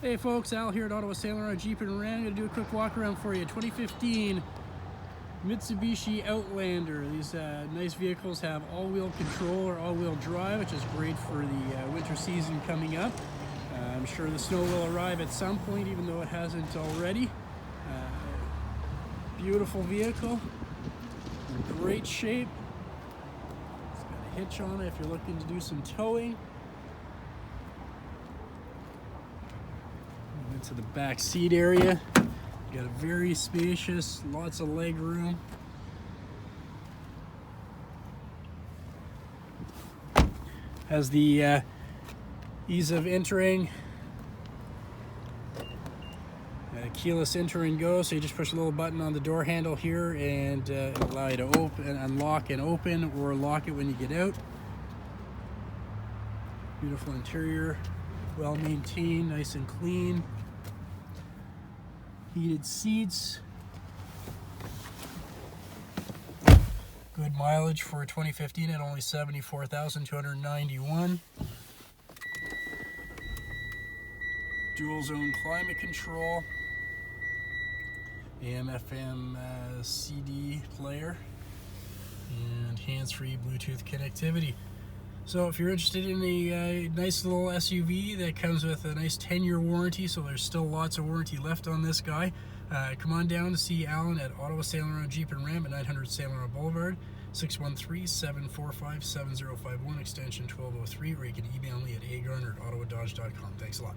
Hey folks, Al here at Ottawa St-Laurent Jeep and Ram. I'm going to do a quick walk around for you. 2015 Mitsubishi Outlander. These nice vehicles have all-wheel control or all-wheel drive, which is great for the winter season coming up. I'm sure the snow will arrive at some point, even though it hasn't already. Beautiful vehicle, in great shape. It's got a hitch on it if you're looking to do some towing. Into the back seat area. You got a very spacious, lots of leg room. Has the ease of entering, keyless enter and go, so you just push a little button on the door handle here and it'll allow you to open, unlock and open, or lock it when you get out. Beautiful interior, well maintained, nice and clean. Heated seats. Good mileage for 2015 at only 74,291. Dual zone climate control. AM/FM CD player. And hands-free Bluetooth connectivity. So if you're interested in a nice little SUV that comes with a nice 10-year warranty, so there's still lots of warranty left on this guy, come on down to see Allan at Ottawa St-Laurent Jeep and Ram at 900 St-Laurent Blvd, 613-745-7051, extension 1203, or you can email me at agarner@ottawadodge.com. Thanks a lot.